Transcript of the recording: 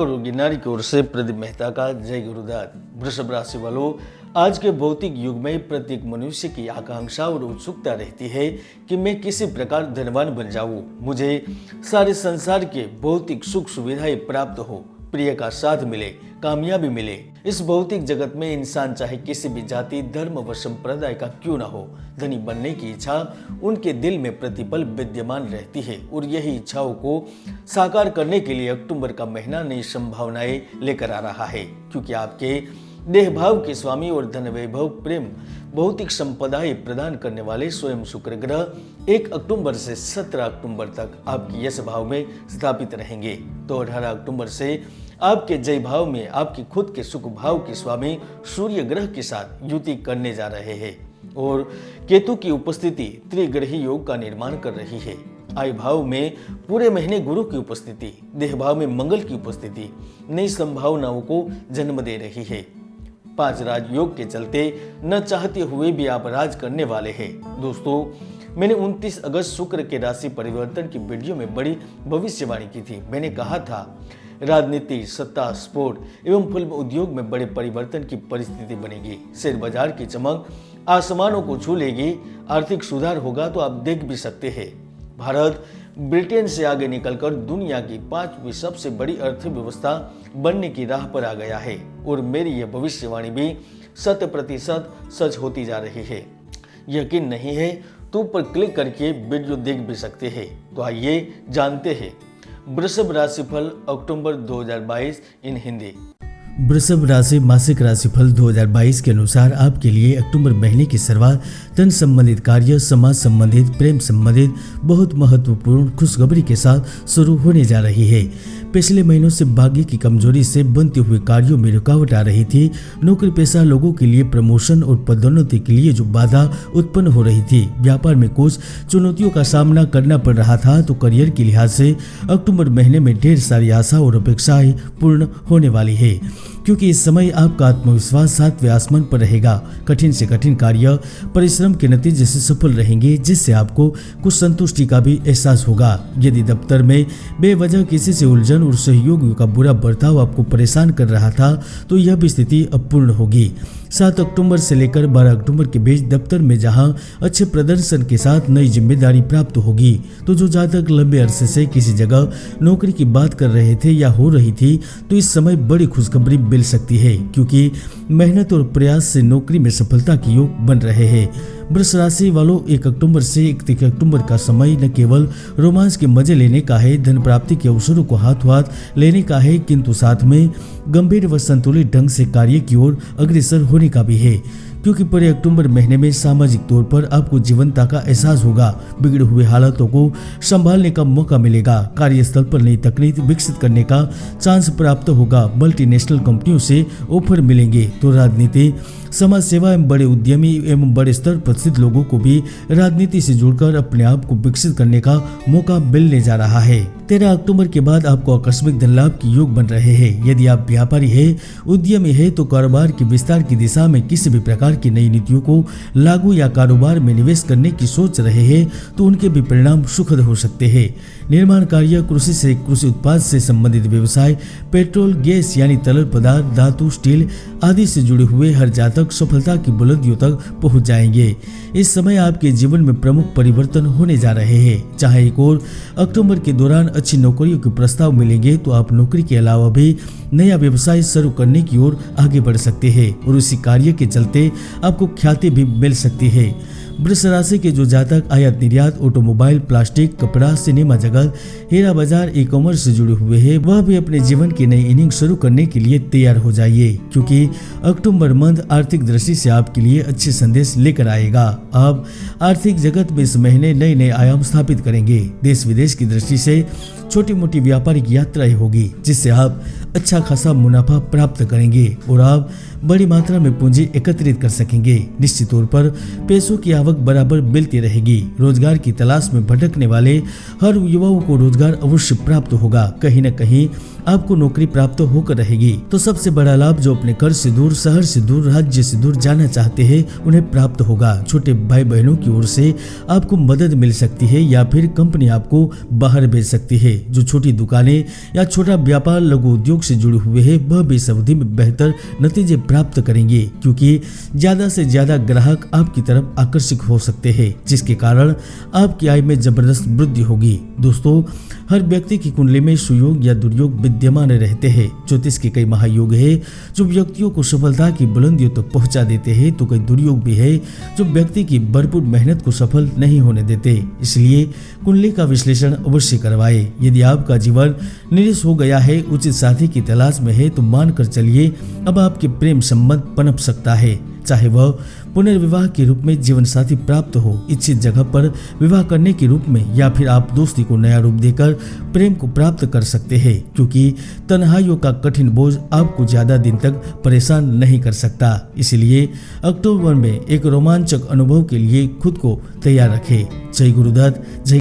गुरु गिरनारी की ओर से प्रदीप मेहता का जय गुरुदास। वृषभ राशि वालों, आज के भौतिक युग में प्रत्येक मनुष्य की आकांक्षा और उत्सुकता रहती है कि मैं किसी प्रकार धनवान बन जाऊं, मुझे सारे संसार के भौतिक सुख सुविधाएं प्राप्त हो, प्रिय का साथ मिले, कामयाबी मिले। इस भौतिक जगत में इंसान चाहे किसी भी जाति, धर्म व संप्रदाय का क्यों न हो, धनी बनने की इच्छा उनके दिल में प्रतिपल विद्यमान रहती है और यही इच्छाओं को साकार करने के लिए अक्टूबर का महीना नई संभावनाएं लेकर आ रहा है, क्योंकि आपके देह भाव के स्वामी और धन वैभव, प्रेम, भौतिक संपदाएं प्रदान करने वाले स्वयं शुक्र ग्रह 1 अक्टूबर से 17 अक्टूबर तक आपकी यश भाव में स्थापित रहेंगे। तो 18 अक्टूबर से आपके जय भाव में आपकी खुद के सुख भाव के स्वामी सूर्य ग्रह के साथ युति करने जा रहे हैं और केतु की उपस्थिति त्रिग्रही योग का निर्माण कर रही है। आय भाव में पूरे महीने गुरु की उपस्थिति, देह भाव में मंगल की उपस्थिति नई संभावनाओं को जन्म दे रही है। 5 राजयोग के चलते न चाहते हुए भी आप राज करने वाले हैं। दोस्तों, मैंने 29 अगस्त शुक्र के राशि परिवर्तन की वीडियो में बड़ी भविष्यवाणी की थी। मैंने कहा था राजनीति, सत्ता, स्पोर्ट एवं फिल्म उद्योग में बड़े परिवर्तन की परिस्थिति बनेगी। शेयर बाजार की चमक आसमानों को छू लेगी, आर्थिक सुधार होगा। तो आप देख भी सकते हैं, भारत ब्रिटेन से आगे निकलकर दुनिया की 5वीं सबसे बड़ी अर्थव्यवस्था बनने की राह पर आ गया है और मेरी यह भविष्यवाणी भी 100% सच होती जा रही है। यकीन नहीं है तो ऊपर क्लिक करके वीडियो देख भी सकते हैं। तो आइए जानते हैं वृषभ राशिफल अक्टूबर 2022 इन हिंदी। वृषभ राशि मासिक राशिफल 2022 के अनुसार आपके लिए अक्टूबर महीने की शुरुआत धन संबंधित कार्य, समाज संबंधित, प्रेम संबंधित बहुत महत्वपूर्ण खुशखबरी के साथ शुरू होने जा रही है। पिछले महीनों से भाग्य की कमजोरी से बनते हुए कार्यों में रुकावट आ रही थी। नौकरी पेशा लोगों के लिए प्रमोशन और पदोन्नति के लिए जो बाधा उत्पन्न हो रही थी, व्यापार में कुछ चुनौतियों का सामना करना पड़ रहा था। तो करियर के लिहाज से अक्टूबर महीने में ढेर सारी आशा और अपेक्षाएं पूर्ण होने वाली है, क्योंकि इस समय आपका आत्मविश्वास 7वें आसमान पर रहेगा। कठिन से कठिन कार्य परिश्रम के नतीजे से सफल रहेंगे, जिससे आपको कुछ संतुष्टि का भी एहसास होगा। यदि दफ्तर में बेवजह किसी से उलझन और सहयोगियों का बुरा बर्ताव आपको परेशान कर रहा था, तो यह भी स्थिति अब पूर्ण होगी। 7 अक्टूबर से लेकर 12 अक्टूबर के बीच दफ्तर में जहां अच्छे प्रदर्शन के साथ नई जिम्मेदारी प्राप्त होगी, तो जो जातक लंबे अरसे से किसी जगह नौकरी की बात कर रहे थे या हो रही थी, तो इस समय बड़ी खुशखबरी मिल सकती है, क्योंकि मेहनत और प्रयास से नौकरी में सफलता के योग बन रहे हैं। वृष राशि वालों, 1 अक्टूबर से 31 अक्टूबर का समय न केवल रोमांस के मजे लेने का है, धन प्राप्ति के अवसरों को हाथों हाथ लेने का है, किंतु साथ में गंभीर व संतुलित ढंग से कार्य की ओर अग्रसर होने का भी है, क्योंकि पूरे अक्टूबर महीने में सामाजिक तौर पर आपको जीवंतता का एहसास होगा। बिगड़े हुए हालातों को संभालने का मौका मिलेगा। कार्यस्थल पर नई तकनीक विकसित करने का चांस प्राप्त होगा। मल्टीनेशनल कंपनियों से ऑफर मिलेंगे। तो राजनीति, समाज सेवा एवं बड़े उद्यमी एवं बड़े स्तर पर स्थित लोगों को भी राजनीति से जुड़कर अपने आप को विकसित करने का मौका मिलने जा रहा है। 13 अक्टूबर के बाद आपको आकस्मिक धन लाभ के योग बन रहे हैं। यदि आप व्यापारी है, उद्यमी है, तो कारोबार के विस्तार की दिशा में किसी भी प्रकार की नई नीतियों को लागू या कारोबार में निवेश करने की सोच रहे हैं, तो उनके भी परिणाम सुखद हो सकते हैं। निर्माण कार्य, कृषि से कृषि उत्पाद से संबंधित व्यवसाय, पेट्रोल, गैस यानी तरल पदार्थ, धातु, स्टील आदि से जुड़े हुए हर जातक सफलता की बुलंदियों तक पहुंच जाएंगे। इस समय आपके जीवन में प्रमुख परिवर्तन होने जा रहे हैं। चाहे एक और अक्टूबर के दौरान अच्छी नौकरियों के प्रस्ताव मिलेंगे, तो आप नौकरी के अलावा भी नया व्यवसाय शुरू करने की ओर आगे बढ़ सकते हैं और उसी कार्य के चलते आपको ख्याति भी मिल सकती है। वृष राशि के जो जातक आयात निर्यात, ऑटोमोबाइल, प्लास्टिक, कपड़ा, सिनेमा जगत, हीरा बाजार, ई कॉमर्स से जुड़े हुए हैं, वह भी अपने जीवन की नई इनिंग शुरू करने के लिए तैयार हो जाइए, क्योंकि अक्टूबर मंथ आर्थिक दृष्टि से आपके लिए अच्छे संदेश लेकर आएगा। आप आर्थिक जगत में इस महीने नए नए आयाम स्थापित करेंगे। देश विदेश की दृष्टि से छोटी मोटी व्यापारिक यात्राएं होगी, जिससे आप अच्छा खासा मुनाफा प्राप्त करेंगे और आप बड़ी मात्रा में पूंजी एकत्रित कर सकेंगे। निश्चित तौर पर पैसों की आवक बराबर मिलती रहेगी। रोजगार की तलाश में भटकने वाले हर युवाओं को रोजगार अवश्य प्राप्त होगा। कहीं न कहीं आपको नौकरी प्राप्त होकर रहेगी। तो सबसे बड़ा लाभ जो अपने घर से दूर, शहर से दूर, राज्य से दूर जाना चाहते हैं, उन्हें प्राप्त होगा। छोटे भाई बहनों की ओर से आपको मदद मिल सकती है या फिर कंपनी आपको बाहर भेज सकती है। जो छोटी दुकानें या छोटा व्यापार, लघु उद्योग योग से जुड़े हुए हैं वह भी इस अवधि में बेहतर नतीजे प्राप्त करेंगे, क्योंकि ज्यादा से ज्यादा ग्राहक आपकी तरफ आकर्षित हो सकते हैं, जिसके कारण आपकी आय में जबरदस्त वृद्धि होगी। दोस्तों, हर व्यक्ति की कुंडली में सुयोग या दुर्योग विद्यमान रहते हैं। ज्योतिष के कई महायोग है जो व्यक्तियों को सफलता की बुलंदियों तक पहुंचा देते हैं, तो कई दुर्योग भी है जो व्यक्ति की भरपूर मेहनत को सफल नहीं होने देते। इसलिए कुंडली का विश्लेषण अवश्य करवाएं। यदि आपका जीवन निराश हो गया है, उचित साथी की तलाश में है, तो मानकर चलिए अब आपके प्रेम संबंध पनप सकता है। चाहे वह पुनर्विवाह के रूप में जीवन साथी प्राप्त हो, इच्छित जगह पर विवाह करने के रूप में, या फिर आप दोस्ती को नया रूप देकर प्रेम को प्राप्त कर सकते हैं, क्योंकि तन्हाइयों का कठिन बोझ आपको ज्यादा दिन तक परेशान नहीं कर सकता। इसलिए अक्टूबर में एक रोमांचक अनुभव के लिए खुद को तैयार रखें। जय गुरुदत्त। जय